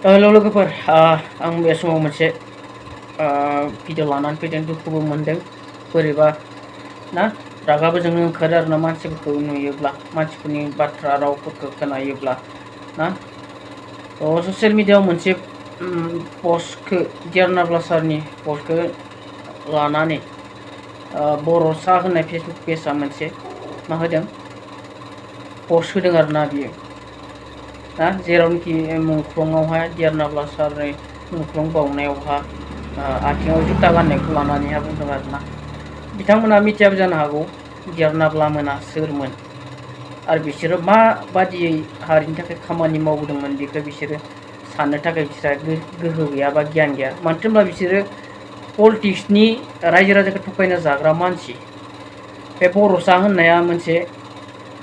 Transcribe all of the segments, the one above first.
हेल' लोगोफोर आं बे समाव मोनसे भिडिअ लानानै फैदों दुखुबो मोनदों बोरैबा ना रागाबो जोंनो ओंखारो आरोना मानसिफोरखौ नुयोब्ला मानसिफोरनि बाथ्रा रावफोरखौ खोनायोब्ला ना ससियेल मिडियाआव मोनसे पस्टखौ गियारनाब्ला सारनि पस्टखौ लानानै बर'सा होननाय फेसबुक पेजआ मोनसे मा होदों पस्ट होदों आरोना बियो ना जेरावनोखि मुंख्लंआवहाय गियारनाब्ला सारनि मुंख्लं बावनायावहा आथिङाव जुथा गाननायखौ लानानैहा बुंदों आरोना बिथांमोना मिथियाबो जानो हागौ गियारनाब्ला मोना सोरमोन आरो बिसोरो माबादियै हारिनि थाखाय खामानि मावबोदोंमोन बेखौ बिसोरो साननो थाखाय बिसोरहा गोहो गैया बा गियान गैया मानो होनब्ला बिसोरो पलिटिक्सनि रायजो राजाखौ थगायना जाग्रा मानसि बे बर'सा होननाया मोनसे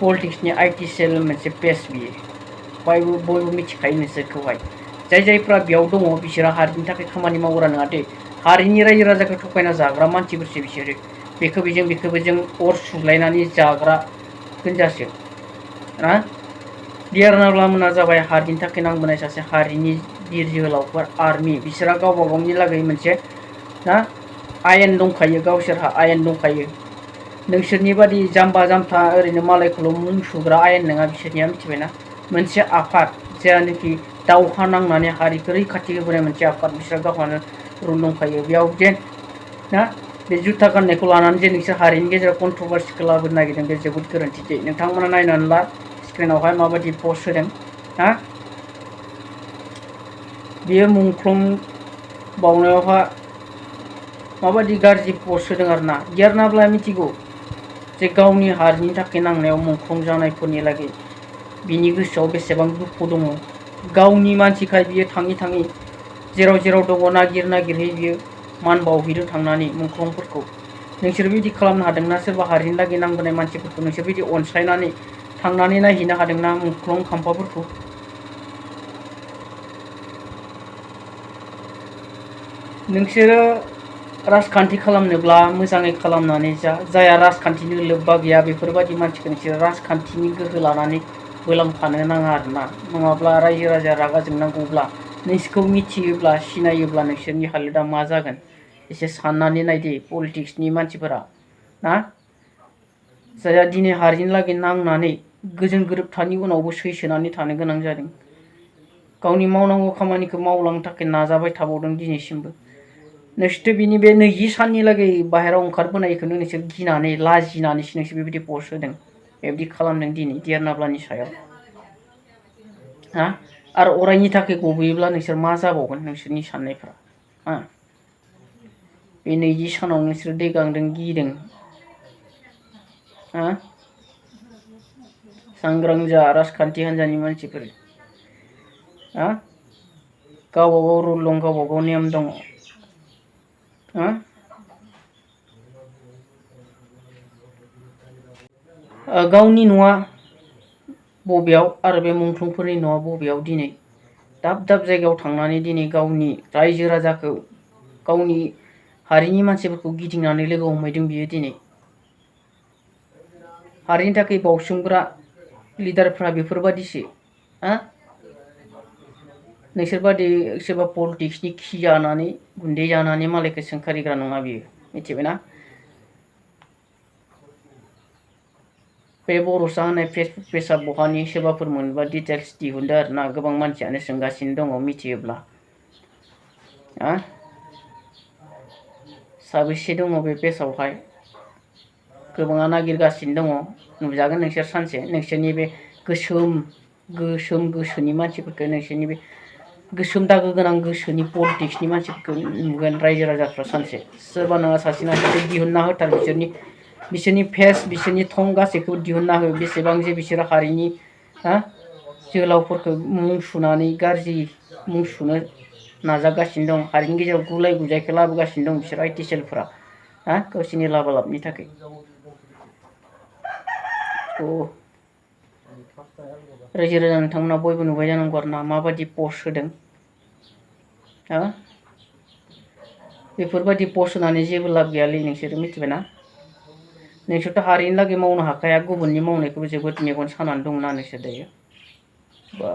पलिटिक्सनि आइटि सेल मोनसे पेज बियो बयबो मिथिखायो नोंसोरखौहाय जायफ्रा बेयाव दङ बिसोरो हारिनि थाखाय खामानि मावग्रा नङा दे हारिनि रायजो राजाखौ थगायना जाग्रा मानसिफोरसो बिसोरो बेखौबो जों अर सुलायनानै जाग्रा होनजासो ना गियारनाब्ला मोना जाबाय हारिनि थाखाय नांबोनाय सासे हारिनि बिर जोहोलावफोर आर्मि बिसोरहा गावबा गावनि लागै मोनसे ना आयेन दंखायो गावसोरहा आयेन दंखायो नोंसोरनि बादि जाम्बा जाम्था ओरैनो मालायखौल' मुं सुग्रा आयेन नङा बिसोरनिया मिथिबायना मोनसे आफाद जेरानोखि दावहा नांनानै हारिखौ रैखाथि होबोनाय मोनसे आफाद बिसोर गावहानो रुल दंखायो बेयाव जेन ना बे जुथा गाननायखौ लानानै जे नोंसोर हारिनि गेजेराव कन्ट्रभारसिखौ लाबोनो नागिरदों बे जोबोद गोरोन्थि जायो नोंथांमोना नायनानै ला स्क्रिनावहाय माबायदि पस्ट होदों हा बेयो मुंख्लं बावनायावहा माबायदि गाज्रि पस्ट होदों आरोना गियारनाब्ला मिथिगौ जे गावनि हारिनि थाखाय नांनायाव मुंख्लं जानायफोरनि लागै बिनि गोसोआव बेसेबां दुखु दङ गावनि मानसिखाय बियो थाङै थाङै जेराव जेराव दङ नागिरहै बियो मान बावहैदों थांनानै मुंख्लंफोरखौ नोंसोर बिदि खालामनो हादोंना सोरबा हारिनि लागै नांबोनाय मानसिफोरखौ नोंसोर बिदि अनसायनानै थांनानै नायहैनो हादोंना मुंख्लं खाम्फाफोरखौ नोंसोरो राजखान्थि खालामनोब्ला मोजाङै खालामनानै जाया राजखान्थिनि लोब्बा गैया बेफोरबायदि मानसिखौ नोंसोरो राजखान्थिनि गोहो लानानै बोलामखानो नाङा आरोना नङाब्ला रायजो राजाया रागा जोंनांगौब्ला नोंसोरखौ मिथियोब्ला सिनायोब्ला नोंसोरनि हालोदा मा जागोन एसे साननानै नायदे पलिटिक्सनि मानसिफोरा ना जायहा दिनै हारिनि लागै नांनानै गोजोन गोरोबथानि उनावबो सैसोनानै थानो गोनां जादों गावनि मावनांगौ खामानिखौ मावलांनो थाखाय नाजाबाय थाबावदों दिनैसिमबो नोंसोरथ' बिनि बे 20 साननि लागै बाहेरायाव ओंखारबोनायखौनो नोंसोर गिनानै लाजिनानैसो नोंसोर बेबायदि पस्ट होदों बेबायदि खालामदों दिनै गियारनाब्लानि सायाव हा आरो अरायनि थाखाय गबोयोब्ला नोंसोर मा जाबावगोन नोंसोरनि साननायफ्रा हा बे 20 सानाव नोंसोर दै गांदों गिदों हा सांग्रां जा राजखान्थि हान्जानि मानसिफोर हा गावबा गाव रुल दं गावबा गाव नेम दङ हा गावनि न'आ बबेयाव आरो बे मुंख्लंफोरनि न'आ बबेयाव दिनै दाब दाब जायगायाव थांनानै दिनै गावनि रायजो राजाखौ गावनि हारिनि मानसिफोरखौ गिदिंनानै लोगो हमहैदों बियो दिनै हारिनि थाखाय बावसोमग्रा लिडारफ्रा बेफोरबादिसो हा नोंसोरबादि सोरबा पलिटिक्सनि खि जानानै गुन्दै जानानै मालायखौ सोंखारिग्रा नङा बियो मिथिबायना बे बर'सा होननाय फेसबुक पेजआ बहानि सोरबाफोर मोनबा डिटेल्स दिहुनदो आरोना गोबां मानसियानो सोंगासिनो दङ मिथियोब्ला हा साबेसे दङ बे पेजआवहाय गोबाङा नागिरगासिनो दङ नुजागोन नोंसोर सानसे नोंसोरनि बे गोसोम गोसोनि मानसिफोरखौ नोंसोरनि बे गोसोम दागो गोनां गोसोनि पलिटिक्सनि मानसिफोरखौ नुगोन रायजो राजाफ्रा सानसे सोरबा नङा सासे ना सासे दिहुनना होथार बिसोरनि फेस बिसोरनि थं गासैखौबो दिहुनना हो बेसेबां जे बिसोरो हारिनि हा जोहोलावफोरखौ मुं सुनानै गाज्रि मुं सुनो नाजागासिनो दं हारिनि गेजेराव गुलाय गुजायखौ लाबोगासिनो दं बिसोर आइटि सेलफोरा हा गावसोरनि लाबा लाबनि थाखाय रायजो राजा नोंथांमोना बयबो नुबाय जानांगौ आरो ना माबायदि पस्ट होदों हा बेफोरबायदि पस्ट होनानै जेबो लाब गैयालै नोंसोरो मिथिबायना नोंसोरथ' हारिनि लागै मावनो हाखाया गुबुननि मावनायखौबो जोबोद मेगन सानानै दंना नोंसोर दायो बा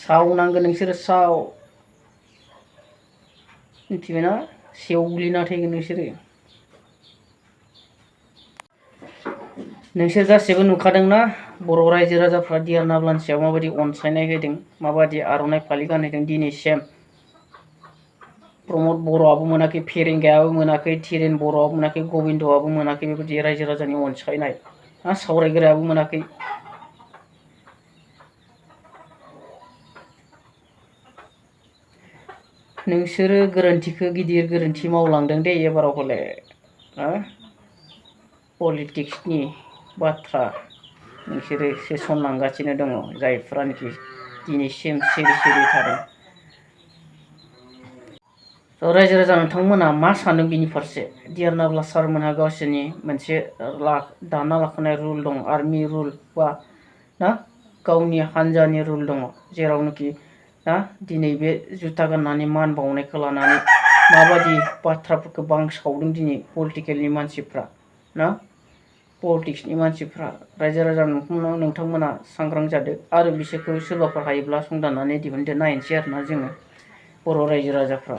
सावनांगोन नोंसोरो साव मिथिबायना सेवग्लिना थैगोन नोंसोर गासैबो नुखादोंना बर' रायजो राजाफ्रा डियार नाब्लानि सायाव माबायदि अनसायनाय होदों माबायदि आर'नाइ फालि गानहोदों दिनैसिम प्रमद बर'आबो मोनाखै फेरेंगायाबो मोनाखै धीरेन बर'आबो मोनाखै गबिन्दआबो मोनाखै बेबायदि रायजो राजानि अनसायनाय सावरायग्रायाबो मोनाखै नोंसोरो गोरोन्थिखौ गिदिर गोरोन्थि मावलांदों दे एबाराव हले पलिटिक्सनि बाथ्रा नोंसोरो सोसनलांगासिनो दङ जायफ्रानोखि दिनैसिम सिरि सिरि थादों रायजो राजा नोंथांमोना मा सानो बिनि फारसे डियार नाब्ला सारमोनहा गावसोरनि मोनसे दाना लाखानाय रुल दं आर्मि रुल बा ना गावनि हान्जानि रुल दङ जेरावनोखि ना दिनै बे जुथा गाननानै मान बावनायखौ लानानै माबायदि बाथ्राफोरखौ बांसावदों दिनै पलिटिकेलनि मानसिफ्रा ना पलिटिक्सनि मानसिफ्रा रायजो राजा नोंथांमोना सांग्रां जादो आरो बिसोरखौ सोरबाफोर हायोब्ला संदाननानै दिहुनदो नायनोसै आरोना जोङो बर' रायजो राजाफ्रा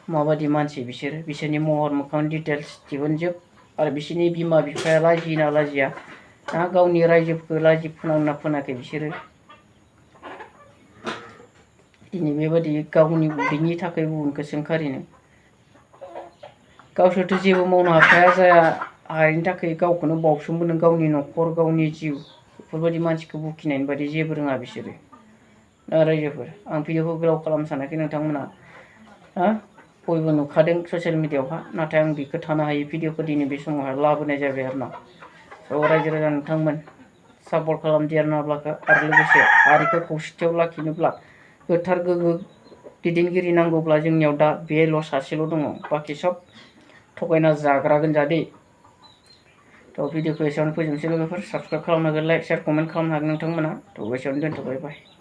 माबायदि मानसि बिसोरनि महर मोखां डिटेल्स दिहुनजोब आरो बिसोरनि बिमा बिफाया लाजिना लाजिया ना गावनि रायजोफोरखौ लाजि फोनांना फोनाखै बिसोरो दिनै बेबायदि गावनि उदैनि थाखाय गुबुनखौ सोंखारिनो गावसोरथ' जेबो मावनो हाखाया जाया हारिनि थाखाय गावखौनो बावसोमबोदों गावनि न'खर गावनि जिउ बेफोरबायदि मानसिखौ बुखिनायनि बायदि जेबो रोङा बिसोरो रायजोफोर आं भिडिअखौ गोलाव खालामनो सानाखै नोंथांमोना बयबो नुखादों ससियेल मिडियाआवहा नाथाय आं बेखौ थानो हायै भिडिअखौ दिनै बे समावहाय लाबोनाय जाबाय आरोना रायजो राजा नोंथांमोन सापर्ट खालाम डियार नाब्लाखौ आरो लोगोसे हारिखौ खौसेथियाव लाखिनोब्ला गोथार गोग्गो दैदेनगिरि नांगौब्ला जोंनियाव दा बेल' सासेल' दङ बाखि सब थगायना जाग्रा गोनजा दे थ' भिडिअखौ एसेयावनो फोजोबनोसै लोगोफोर साबसक्राइब खालामनो हागोन लाइक शेयार कमेन्ट खालामनो हागोन नोंथांमोना थ' एसेयावनो दोनथ'बाय बाय